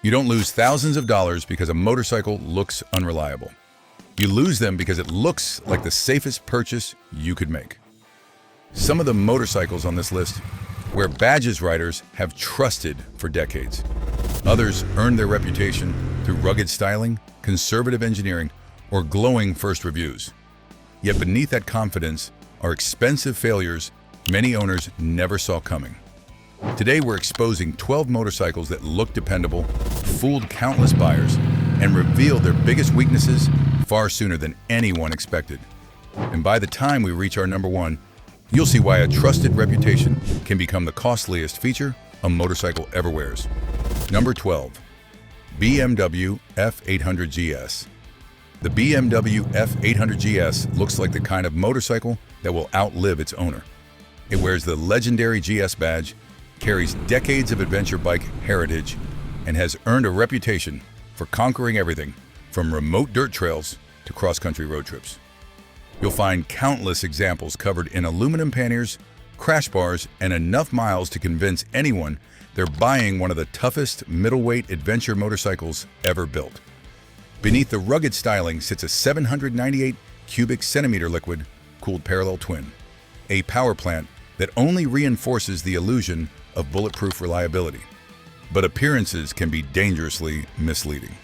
You don't lose thousands of dollars because a motorcycle looks unreliable. You lose them because it looks like the safest purchase you could make. Some of the motorcycles on this list wear badges riders have trusted for decades. Others earned their reputation through rugged styling, conservative engineering, or glowing first reviews. Yet beneath that confidence are expensive failures many owners never saw coming. Today we're exposing 12 motorcycles that look dependable, fooled countless buyers, and revealed their biggest weaknesses far sooner than anyone expected. And by the time we reach our number one, you'll see why a trusted reputation can become the costliest feature a motorcycle ever wears. Number 12. BMW F800 GS. The BMW F800 GS looks like the kind of motorcycle that will outlive its owner. It wears the legendary GS badge, carries decades of adventure bike heritage, and has earned a reputation for conquering everything from remote dirt trails to cross-country road trips. You'll find countless examples covered in aluminum panniers, crash bars, and enough miles to convince anyone they're buying one of the toughest middleweight adventure motorcycles ever built. Beneath the rugged styling sits a 798 cubic centimeter liquid-cooled parallel twin, a power plant that only reinforces the illusion of bulletproof reliability. But appearances can be dangerously misleading.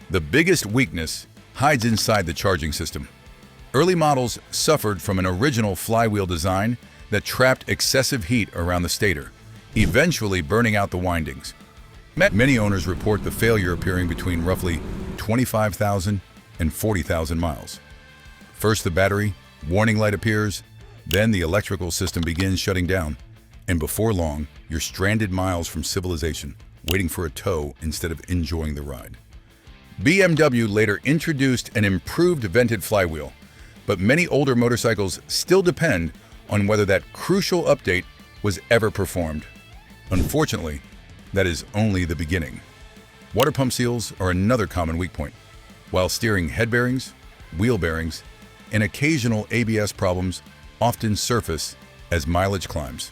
The biggest weakness hides inside the charging system. Early models suffered from an original flywheel design that trapped excessive heat around the stator, eventually burning out the windings. Many owners report the failure appearing between roughly 25,000 and 40,000 miles. First the battery, warning light appears, then the electrical system begins shutting down, and before long, you're stranded miles from civilization, waiting for a tow instead of enjoying the ride. BMW later introduced an improved vented flywheel, but many older motorcycles still depend on whether that crucial update was ever performed. Unfortunately, that is only the beginning. Water pump seals are another common weak point, while steering head bearings, wheel bearings, and occasional ABS problems often surface as mileage climbs.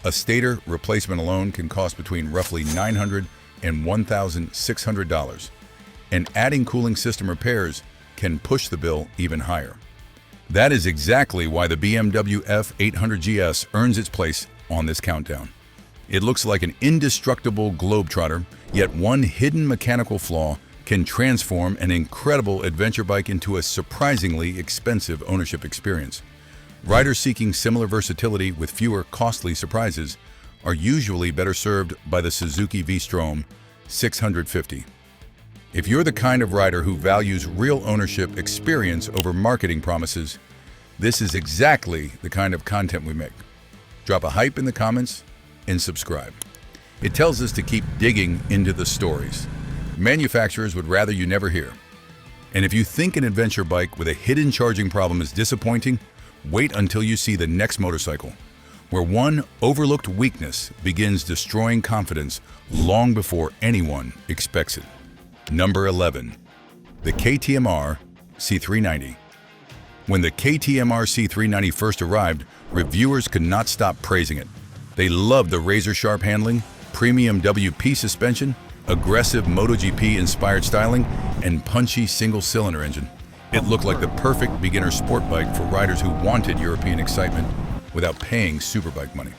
A stator replacement alone can cost between roughly $900 and $1,600, and adding cooling system repairs can push the bill even higher. That is exactly why the BMW F800 GS earns its place on this countdown. It looks like an indestructible globetrotter, yet one hidden mechanical flaw can transform an incredible adventure bike into a surprisingly expensive ownership experience. Riders seeking similar versatility with fewer costly surprises are usually better served by the Suzuki V-Strom 650. If you're the kind of rider who values real ownership experience over marketing promises, this is exactly the kind of content we make. Drop a hype in the comments and subscribe. It tells us to keep digging into the stories manufacturers would rather you never hear. And if you think an adventure bike with a hidden charging problem is disappointing, wait until you see the next motorcycle, where one overlooked weakness begins destroying confidence long before anyone expects it. Number 11. The KTM C390. When the KTM C390 first arrived, reviewers could not stop praising it. They loved the razor-sharp handling, premium WP suspension, aggressive MotoGP-inspired styling, and punchy single-cylinder engine. It looked like the perfect beginner sport bike for riders who wanted European excitement without paying superbike money.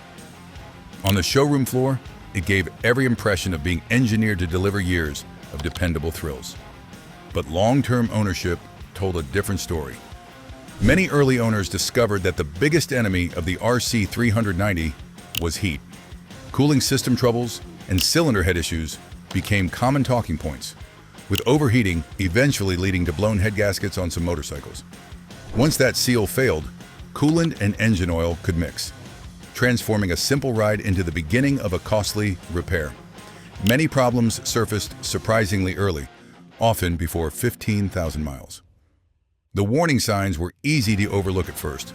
On the showroom floor, it gave every impression of being engineered to deliver years of dependable thrills. But long-term ownership told a different story. Many early owners discovered that the biggest enemy of the RC390 was heat. Cooling system troubles and cylinder head issues became common talking points, with overheating eventually leading to blown head gaskets on some motorcycles. Once that seal failed, coolant and engine oil could mix, transforming a simple ride into the beginning of a costly repair. Many problems surfaced surprisingly early, often before 15,000 miles. The warning signs were easy to overlook at first.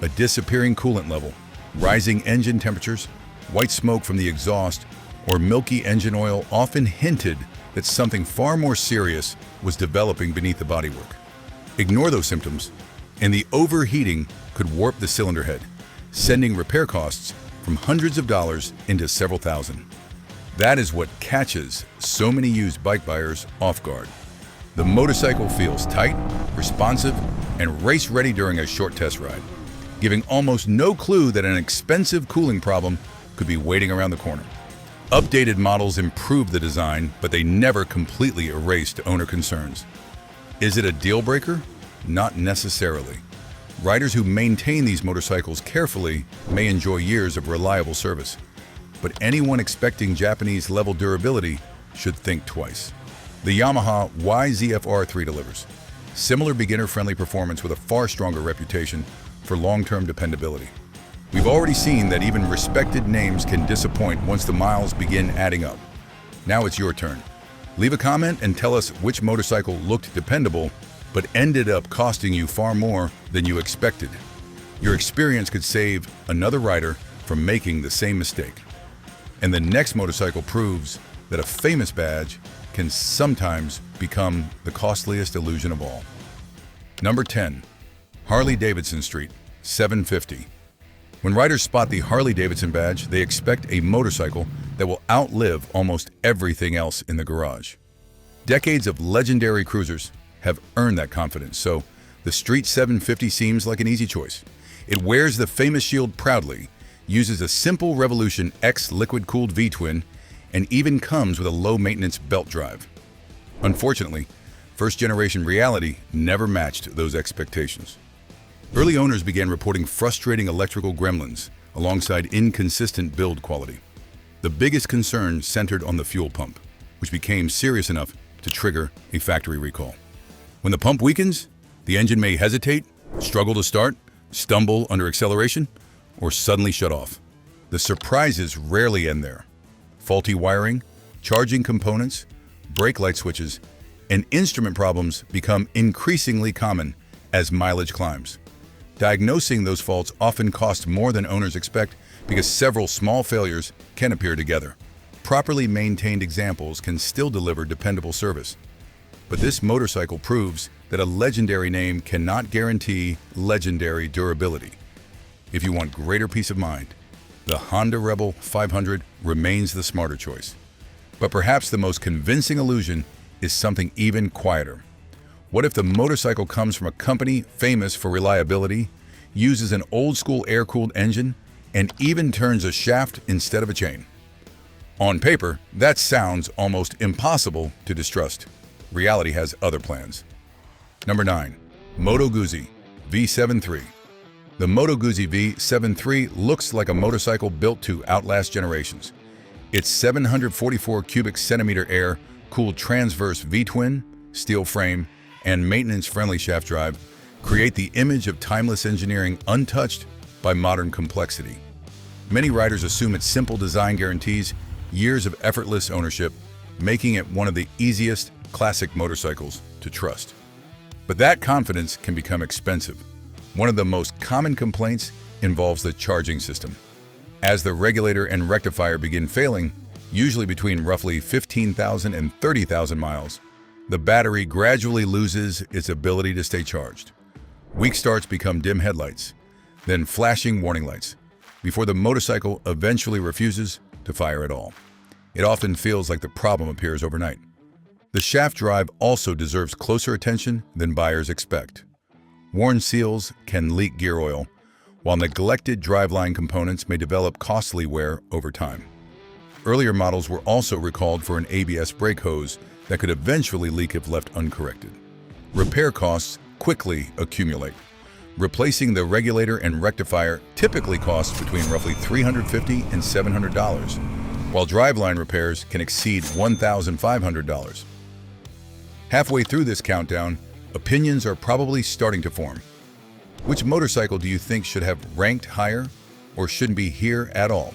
A disappearing coolant level, rising engine temperatures, white smoke from the exhaust, or milky engine oil often hinted that something far more serious was developing beneath the bodywork. Ignore those symptoms, and the overheating could warp the cylinder head, sending repair costs from hundreds of dollars into several thousand. That is what catches so many used bike buyers off guard. The motorcycle feels tight, responsive, and race-ready during a short test ride, giving almost no clue that an expensive cooling problem could be waiting around the corner. Updated models improved the design, but they never completely erased owner concerns. Is it a deal breaker? Not necessarily. Riders who maintain these motorcycles carefully may enjoy years of reliable service, but anyone expecting Japanese-level durability should think twice. The Yamaha YZF-R 3 delivers similar beginner-friendly performance with a far stronger reputation for long-term dependability. We've already seen that even respected names can disappoint once the miles begin adding up. Now it's your turn. Leave a comment and tell us which motorcycle looked dependable but ended up costing you far more than you expected. Your experience could save another rider from making the same mistake. And the next motorcycle proves that a famous badge can sometimes become the costliest illusion of all. Number 10. Harley-Davidson Street 750. When riders spot the Harley-Davidson badge, they expect a motorcycle that will outlive almost everything else in the garage. Decades of legendary cruisers have earned that confidence, so the Street 750 seems like an easy choice. It wears the famous shield proudly, uses a simple Revolution X liquid-cooled V-twin, and even comes with a low-maintenance belt drive. Unfortunately, first-generation reality never matched those expectations. Early owners began reporting frustrating electrical gremlins alongside inconsistent build quality. The biggest concern centered on the fuel pump, which became serious enough to trigger a factory recall. When the pump weakens, the engine may hesitate, struggle to start, stumble under acceleration, or suddenly shut off. The surprises rarely end there. Faulty wiring, charging components, brake light switches, and instrument problems become increasingly common as mileage climbs. Diagnosing those faults often costs more than owners expect because several small failures can appear together. Properly maintained examples can still deliver dependable service. But this motorcycle proves that a legendary name cannot guarantee legendary durability. If you want greater peace of mind, the Honda Rebel 500 remains the smarter choice. But perhaps the most convincing illusion is something even quieter. What if the motorcycle comes from a company famous for reliability, uses an old-school air-cooled engine, and even turns a shaft instead of a chain? On paper, that sounds almost impossible to distrust. Reality has other plans. Number 9. Moto Guzzi V7 III. The Moto Guzzi V7 III looks like a motorcycle built to outlast generations. Its 744 cubic centimeter air-cooled transverse V-twin, steel frame, and maintenance-friendly shaft drive create the image of timeless engineering untouched by modern complexity. Many riders assume its simple design guarantees years of effortless ownership, making it one of the easiest classic motorcycles to trust. But that confidence can become expensive. One of the most common complaints involves the charging system. As the regulator and rectifier begin failing, usually between roughly 15,000 and 30,000 miles, the battery gradually loses its ability to stay charged. Weak starts become dim headlights, then flashing warning lights, before the motorcycle eventually refuses to fire at all. It often feels like the problem appears overnight. The shaft drive also deserves closer attention than buyers expect. Worn seals can leak gear oil, while neglected driveline components may develop costly wear over time. Earlier models were also recalled for an ABS brake hose that could eventually leak if left uncorrected. Repair costs quickly accumulate. Replacing the regulator and rectifier typically costs between roughly $350 and $700, while driveline repairs can exceed $1,500. Halfway through this countdown, opinions are probably starting to form. Which motorcycle do you think should have ranked higher or shouldn't be here at all?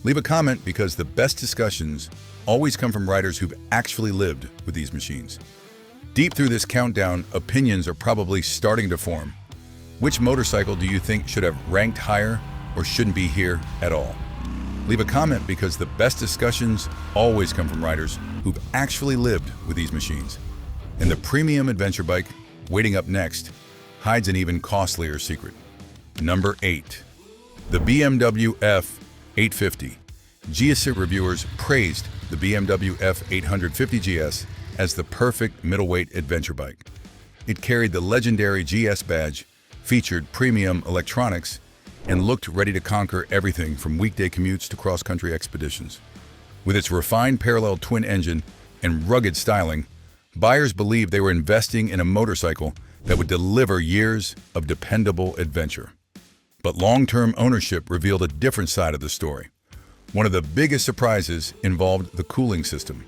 Leave a comment because the best discussions always come from riders who've actually lived with these machines. Deep through this countdown, opinions are probably starting to form. Which motorcycle do you think should have ranked higher or shouldn't be here at all? Leave a comment because the best discussions always come from riders who've actually lived with these machines. And the premium adventure bike, waiting up next, hides an even costlier secret. Number 8. The BMW F850. 𝐏𝐄𝐑 reviewers praised the BMW F850 GS as the perfect middleweight adventure bike. It carried the legendary GS badge, featured premium electronics, and looked ready to conquer everything from weekday commutes to cross-country expeditions. With its refined parallel twin engine and rugged styling, buyers believed they were investing in a motorcycle that would deliver years of dependable adventure. But long-term ownership revealed a different side of the story. One of the biggest surprises involved the cooling system.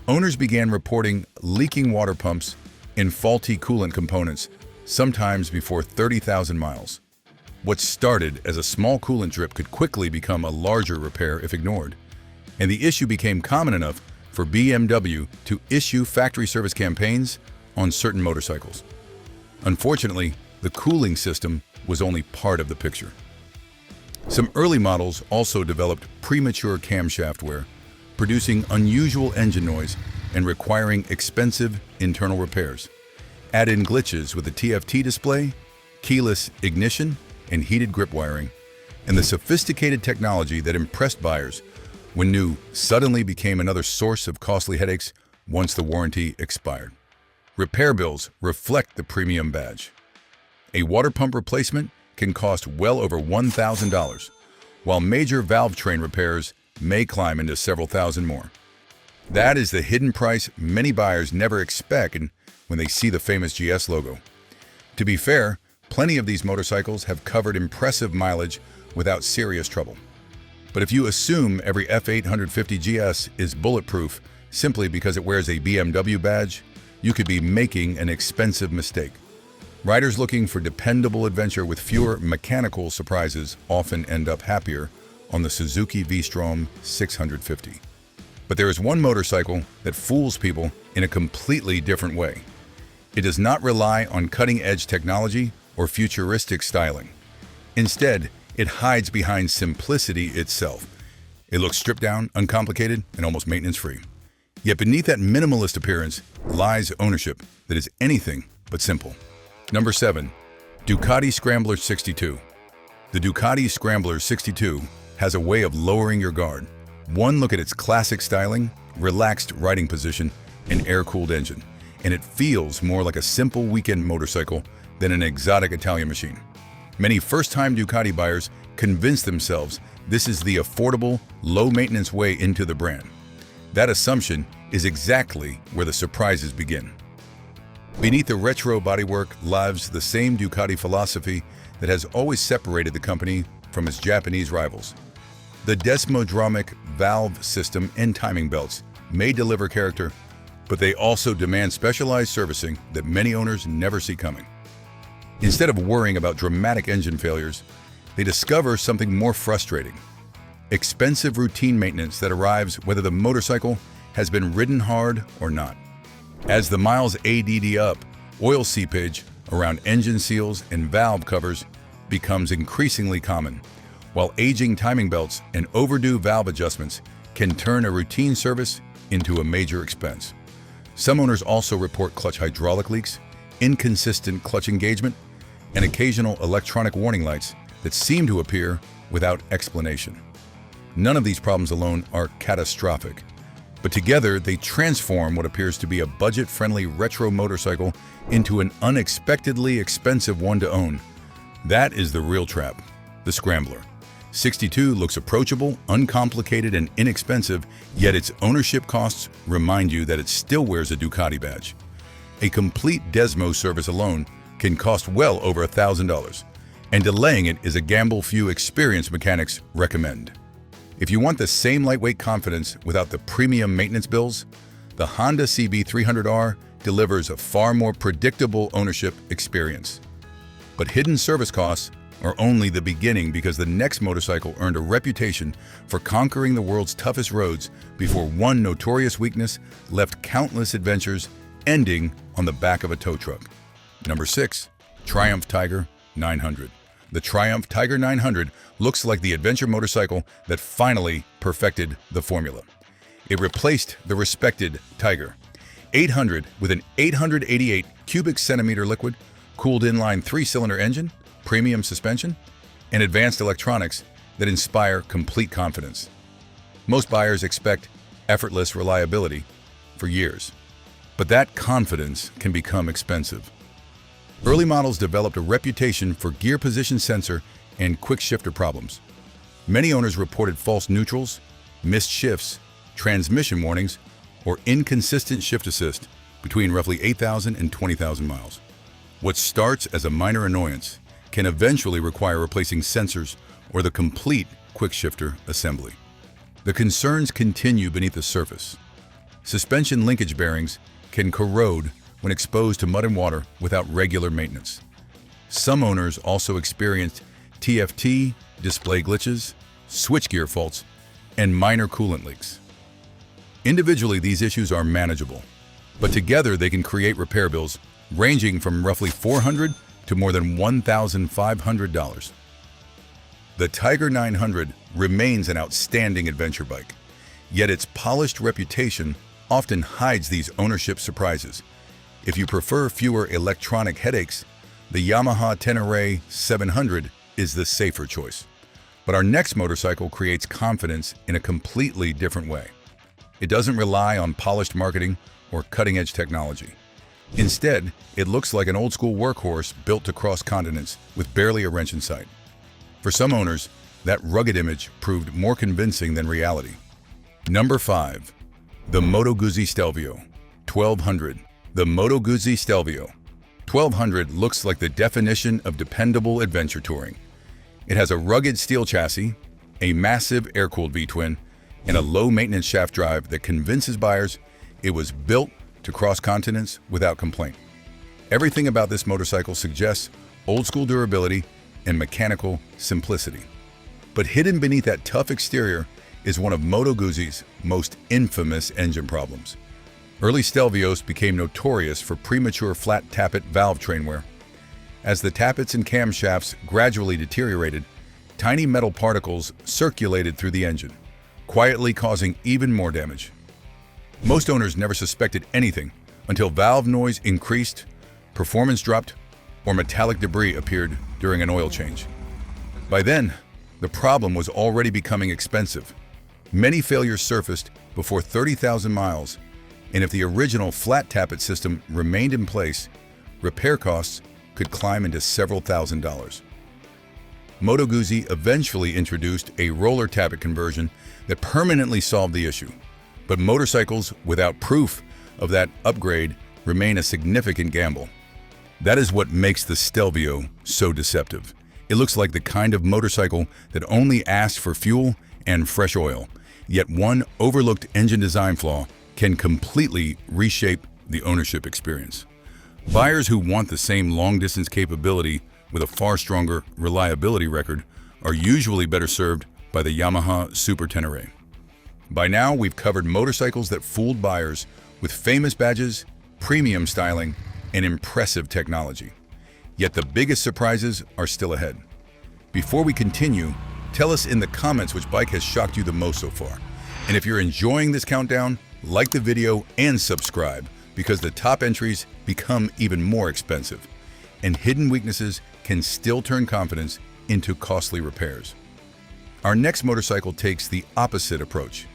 Owners began reporting leaking water pumps and faulty coolant components, sometimes before 30,000 miles. What started as a small coolant drip could quickly become a larger repair if ignored, and the issue became common enough for BMW to issue factory service campaigns on certain motorcycles. Unfortunately, the cooling system was only part of the picture. Some early models also developed premature camshaft wear, producing unusual engine noise and requiring expensive internal repairs. Add in glitches with the TFT display, keyless ignition, and heated grip wiring, and the sophisticated technology that impressed buyers when new suddenly became another source of costly headaches once the warranty expired. Repair bills reflect the premium badge. A water pump replacement can cost well over $1,000, while major valve train repairs may climb into several thousand more. That is the hidden price many buyers never expect when they see the famous GS logo. To be fair, plenty of these motorcycles have covered impressive mileage without serious trouble. But if you assume every F850 GS is bulletproof simply because it wears a BMW badge, you could be making an expensive mistake. Riders looking for dependable adventure with fewer mechanical surprises often end up happier on the Suzuki V-Strom 650. But there is one motorcycle that fools people in a completely different way. It does not rely on cutting-edge technology or futuristic styling. Instead, it hides behind simplicity itself. It looks stripped down, uncomplicated, and almost maintenance-free. Yet beneath that minimalist appearance lies ownership that is anything but simple. Number 7. Ducati Scrambler 62. The Ducati Scrambler 62 has a way of lowering your guard. One look at its classic styling, relaxed riding position, and air-cooled engine, and it feels more like a simple weekend motorcycle than an exotic Italian machine. Many first-time Ducati buyers convince themselves this is the affordable, low-maintenance way into the brand. That assumption is exactly where the surprises begin. Beneath the retro bodywork lies the same Ducati philosophy that has always separated the company from its Japanese rivals. The 𝐏𝐄𝐑 valve system and timing belts may deliver character, but they also demand specialized servicing that many owners never see coming. Instead of worrying about dramatic engine failures, they discover something more frustrating: expensive routine maintenance that arrives whether the motorcycle has been ridden hard or not. As the miles add up, oil seepage around engine seals and valve covers becomes increasingly common, while aging timing belts and overdue valve adjustments can turn a routine service into a major expense. Some owners also report clutch hydraulic leaks, inconsistent clutch engagement, and occasional electronic warning lights that seem to appear without explanation. None of these problems alone are catastrophic, but together they transform what appears to be a budget-friendly retro motorcycle into an unexpectedly expensive one to own. That is the real trap, the Scrambler. 62 looks approachable, uncomplicated, and inexpensive, yet its ownership costs remind you that it still wears a Ducati badge. A complete 𝐷𝐿 service alone can cost well over $1,000, and delaying it is a gamble few experienced mechanics recommend. If you want the same lightweight confidence without the premium maintenance bills, the Honda CB300R delivers a far more predictable ownership experience. But hidden service costs are only the beginning, because the next motorcycle earned a reputation for conquering the world's toughest roads before one notorious weakness left countless adventures ending on the back of a tow truck. Number 6. Triumph Tiger 900. The Triumph Tiger 900 looks like the adventure motorcycle that finally perfected the formula. It replaced the respected Tiger 800 with an 888 cubic centimeter liquid, cooled inline 3-cylinder engine, premium suspension, and advanced electronics that inspire complete confidence. Most buyers expect effortless reliability for years, but that confidence can become expensive. Early models developed a reputation for gear position sensor and quick shifter problems. Many owners reported false neutrals, missed shifts, transmission warnings, or inconsistent shift assist between roughly 8,000 and 20,000 miles. What starts as a minor annoyance can eventually require replacing sensors or the complete quick shifter assembly. The concerns continue beneath the surface. Suspension linkage bearings can corrode when exposed to mud and water without regular maintenance. Some owners also experienced TFT, display glitches, switchgear faults, and minor coolant leaks. Individually, these issues are manageable, but together they can create repair bills ranging from roughly $400 to more than $1,500. The Tiger 900 remains an outstanding adventure bike, yet its polished reputation often hides these ownership surprises. If you prefer fewer electronic headaches, the Yamaha Tenere 700 is the safer choice. But our next motorcycle creates confidence in a completely different way. It doesn't rely on polished marketing or cutting-edge technology. Instead, it looks like an old-school workhorse built to cross continents with barely a wrench in sight. For some owners, that rugged image proved more convincing than reality. Number 5. The Moto Guzzi Stelvio 1200. The Moto Guzzi Stelvio 1200 looks like the definition of dependable adventure touring. It has a rugged steel chassis, a massive air-cooled V-twin, and a low-maintenance shaft drive that convinces buyers it was built to cross continents without complaint. Everything about this motorcycle suggests old-school durability and mechanical simplicity. But hidden beneath that tough exterior is one of Moto Guzzi's most infamous engine problems. Early Stelvios became notorious for premature flat tappet valve train wear. As the tappets and camshafts gradually deteriorated, tiny metal particles circulated through the engine, quietly causing even more damage. Most owners never suspected anything until valve noise increased, performance dropped, or metallic debris appeared during an oil change. By then, the problem was already becoming expensive. Many failures surfaced before 30,000 miles, and if the original flat tappet system remained in place, repair costs could climb into several $1,000s. Moto Guzzi eventually introduced a roller tappet conversion that permanently solved the issue, but motorcycles without proof of that upgrade remain a significant gamble. That is what makes the Stelvio so deceptive. It looks like the kind of motorcycle that only asks for fuel and fresh oil, yet one overlooked engine design flaw can completely reshape the ownership experience. Buyers who want the same long-distance capability with a far stronger reliability record are usually better served by the Yamaha Super Tenere. By now, we've covered motorcycles that fooled buyers with famous badges, premium styling, and impressive technology. Yet the biggest surprises are still ahead. Before we continue, tell us in the comments which bike has shocked you the most so far. And if you're enjoying this countdown, like the video and subscribe, because the top entries become even more expensive, and hidden weaknesses can still turn confidence into costly repairs. Our next motorcycle takes the opposite approach.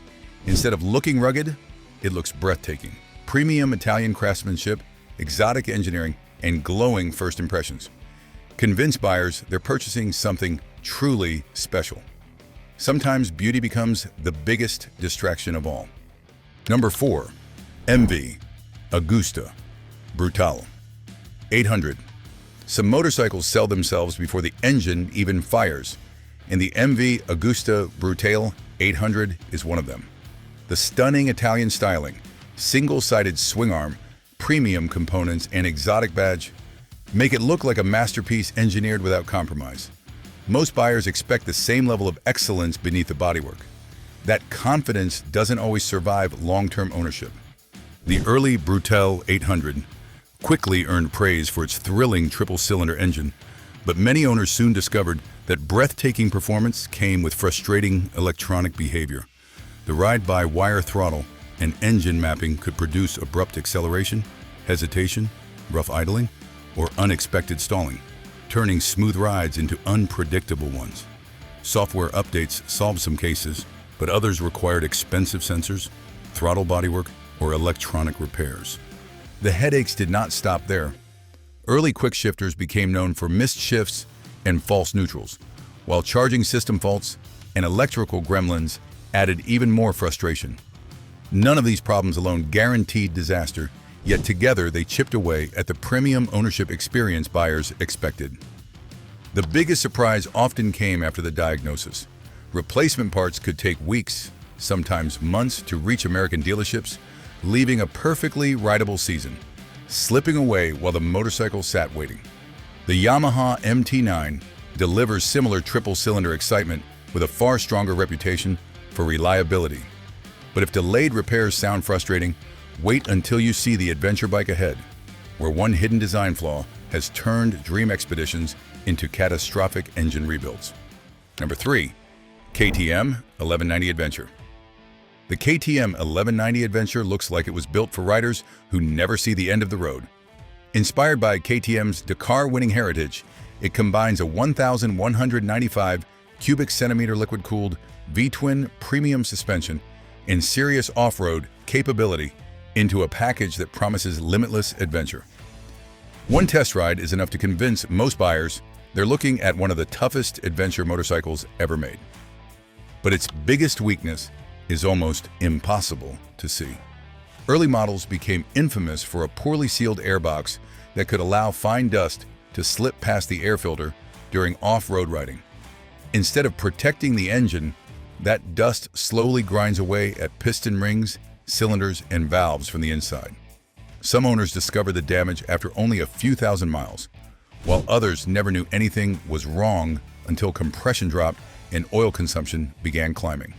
Instead of looking rugged, it looks breathtaking. Premium Italian craftsmanship, exotic engineering, and glowing first impressions convince buyers they're purchasing something truly special. Sometimes beauty becomes the biggest distraction of all. Number 4. MV Agusta Brutale 800. Some motorcycles sell themselves before the engine even fires, and the MV Agusta Brutale 800 is one of them. The stunning Italian styling, single-sided swing arm, premium components, and exotic badge make it look like a masterpiece engineered without compromise. Most buyers expect the same level of excellence beneath the bodywork. That confidence doesn't always survive long-term ownership. The early Brutale 800 quickly earned praise for its thrilling triple-cylinder engine, but many owners soon discovered that breathtaking performance came with frustrating electronic behavior. The ride-by-wire throttle and engine mapping could produce abrupt acceleration, hesitation, rough idling, or unexpected stalling, turning smooth rides into unpredictable ones. Software updates solved some cases, but others required expensive sensors, throttle bodywork, or electronic repairs. The headaches did not stop there. Early quick shifters became known for missed shifts and false neutrals, while charging system faults and electrical gremlins added even more frustration. None of these problems alone guaranteed disaster, yet together they chipped away at the premium ownership experience buyers expected. The biggest surprise often came after the diagnosis. Replacement parts could take weeks, sometimes months, to reach American dealerships, leaving a perfectly rideable season, slipping away while the motorcycle sat waiting. The Yamaha MT9 delivers similar triple-cylinder excitement with a far stronger reputation for reliability. But if delayed repairs sound frustrating, wait until you see the adventure bike ahead, where one hidden design flaw has turned dream expeditions into catastrophic engine rebuilds. Number 3. KTM 1190 Adventure. The KTM 1190 Adventure looks like it was built for riders who never see the end of the road. Inspired by KTM's Dakar-winning heritage, it combines a 1,195 cubic centimeter liquid-cooled V-twin premium suspension and serious off-road capability into a package that promises limitless adventure. One test ride is enough to convince most buyers they're looking at one of the toughest adventure motorcycles ever made. But its biggest weakness is almost impossible to see. Early models became infamous for a poorly sealed airbox that could allow fine dust to slip past the air filter during off-road riding. Instead of protecting the engine, that dust slowly grinds away at piston rings, cylinders, and valves from the inside. Some owners discovered the damage after only a few thousand miles, while others never knew anything was wrong until compression dropped and oil consumption began climbing.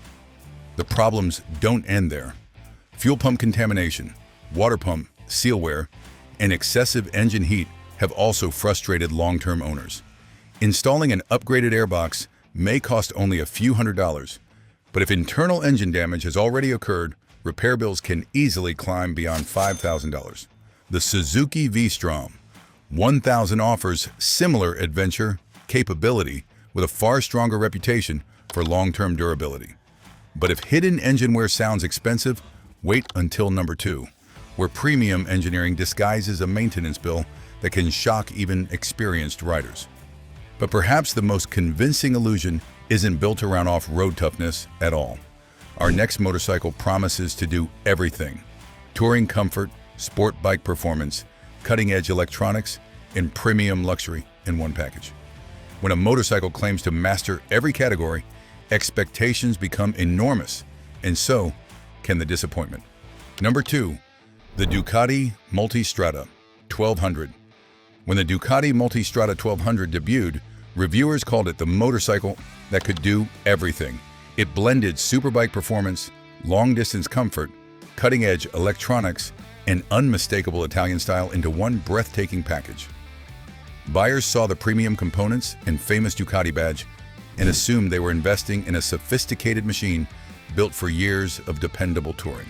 The problems don't end there. Fuel pump contamination, water pump, seal wear, and excessive engine heat have also frustrated long-term owners. Installing an upgraded airbox may cost only a few $100s, but if internal engine damage has already occurred, repair bills can easily climb beyond $5,000. The Suzuki V-Strom 1000 offers similar adventure capability with a far stronger reputation for long-term durability. But if hidden engine wear sounds expensive, wait until number 2, where premium engineering disguises a maintenance bill that can shock even experienced riders. But perhaps the most convincing illusion isn't built around off-road toughness at all. Our next motorcycle promises to do everything: touring comfort, sport bike performance, cutting-edge electronics, and premium luxury in one package. When a motorcycle claims to master every category, expectations become enormous, and so can the disappointment. Number 2, the Ducati Multistrada 1200. When the Ducati Multistrada 1200 debuted, reviewers called it the motorcycle that could do everything. It blended superbike performance, long-distance comfort, cutting-edge electronics, and unmistakable Italian style into one breathtaking package. Buyers saw the premium components and famous Ducati badge and assumed they were investing in a sophisticated machine built for years of dependable touring.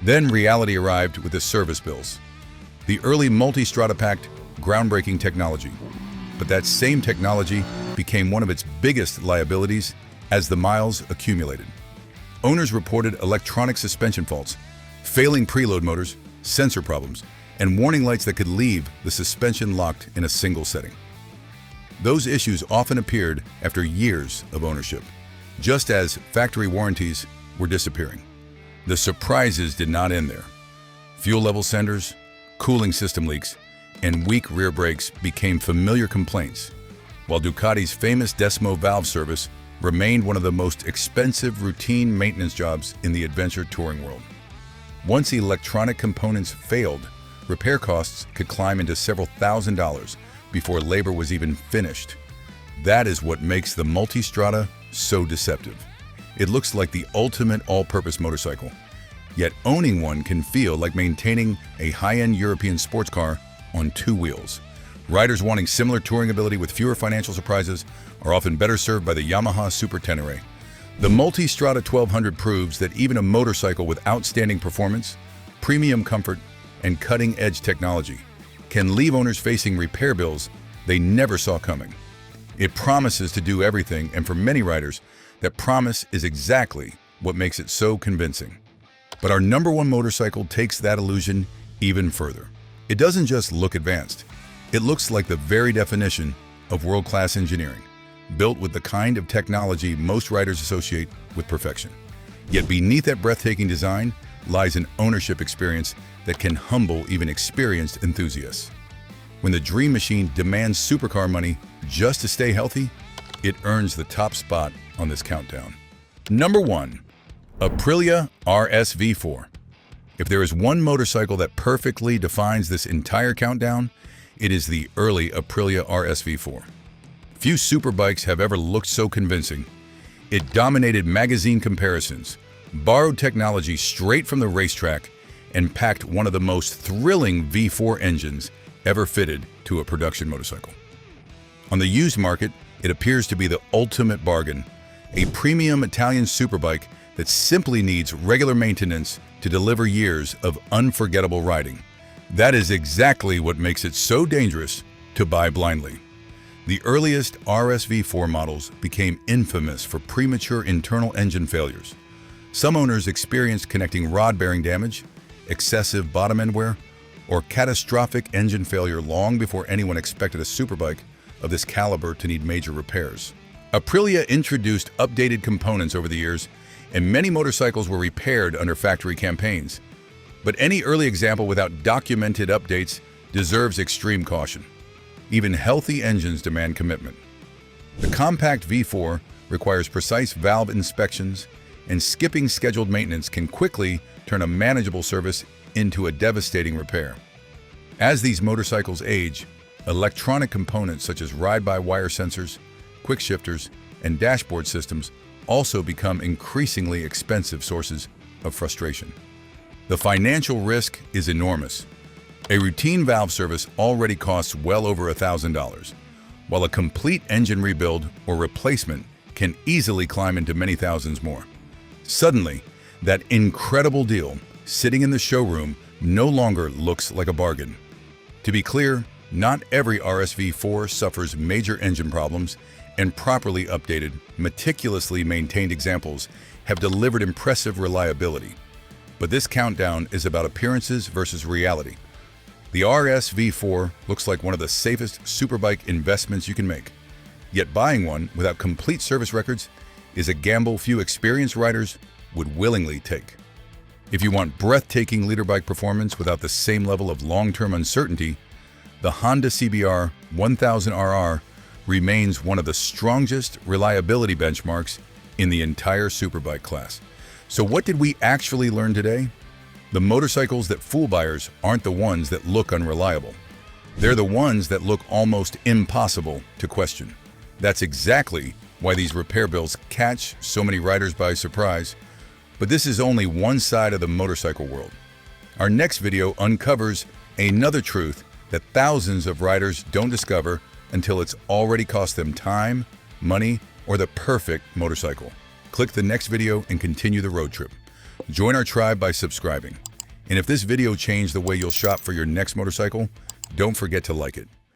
Then reality arrived with the service bills. The early Multistrada packed groundbreaking technology, but that same technology became one of its biggest liabilities as the miles accumulated. Owners reported electronic suspension faults, failing preload motors, sensor problems, and warning lights that could leave the suspension locked in a single setting. Those issues often appeared after years of ownership, just as factory warranties were disappearing. The surprises did not end there. Fuel level senders, cooling system leaks, and weak rear brakes became familiar complaints, while Ducati's famous Decimo valve service remained one of the most expensive routine maintenance jobs in the adventure touring world. Once electronic components failed, repair costs could climb into several $1,000s before labor was even finished. That is what makes the Multistrada so deceptive. It looks like the ultimate all-purpose motorcycle, yet owning one can feel like maintaining a high-end European sports car on 2 wheels. Riders wanting similar touring ability with fewer financial surprises are often better served by the Yamaha Super Tenere. The Multistrada 1200 proves that even a motorcycle with outstanding performance, premium comfort, and cutting-edge technology can leave owners facing repair bills they never saw coming. It promises to do everything, and for many riders, That promise is exactly what makes it so convincing. But our number one motorcycle takes that illusion even further. It doesn't just look advanced. It looks like the very definition of world-class engineering, built with the kind of technology most riders associate with perfection. Yet beneath that breathtaking design lies an ownership experience that can humble even experienced enthusiasts. When the dream machine demands supercar money just to stay healthy, it earns the top spot on this countdown. Number 1. Aprilia RSV4. If there is one motorcycle that perfectly defines this entire countdown, it is the early Aprilia RSV4. Few superbikes have ever looked so convincing. It dominated magazine comparisons, borrowed technology straight from the racetrack, and packed one of the most thrilling V4 engines ever fitted to a production motorcycle. On the used market, it appears to be the ultimate bargain, a premium Italian superbike that simply needs regular maintenance to deliver years of unforgettable riding. That is exactly what makes it so dangerous to buy blindly. The earliest RSV4 models became infamous for premature internal engine failures. Some owners experienced connecting rod bearing damage, excessive bottom end wear, or catastrophic engine failure long before anyone expected a superbike of this caliber to need major repairs. Aprilia introduced updated components over the years, and many motorcycles were repaired under factory campaigns. But any early example without documented updates deserves extreme caution. Even healthy engines demand commitment. The compact V4 requires precise valve inspections, and skipping scheduled maintenance can quickly turn a manageable service into a devastating repair. As these motorcycles age, electronic components such as ride-by-wire sensors, quick shifters, and dashboard systems also become increasingly expensive sources of frustration. The financial risk is enormous. A routine valve service already costs well over $1,000, while a complete engine rebuild or replacement can easily climb into many thousands more. Suddenly, that incredible deal sitting in the showroom no longer looks like a bargain. To be clear, not every RSV4 suffers major engine problems, and properly updated, meticulously maintained examples have delivered impressive reliability. But this countdown is about appearances versus reality. The RSV4 looks like one of the safest superbike investments you can make. Yet buying one without complete service records is a gamble few experienced riders would willingly take. If you want breathtaking leader bike performance without the same level of long-term uncertainty, the Honda CBR 1000RR remains one of the strongest reliability benchmarks in the entire superbike class. So what did we actually learn today? The motorcycles that fool buyers aren't the ones that look unreliable. They're the ones that look almost impossible to question. That's exactly why these repair bills catch so many riders by surprise. But this is only one side of the motorcycle world. Our next video uncovers another truth that thousands of riders don't discover until it's already cost them time, money, or the perfect motorcycle. Click the next video and continue the road trip. Join our tribe by subscribing. And if this video changed the way you'll shop for your next motorcycle, don't forget to like it.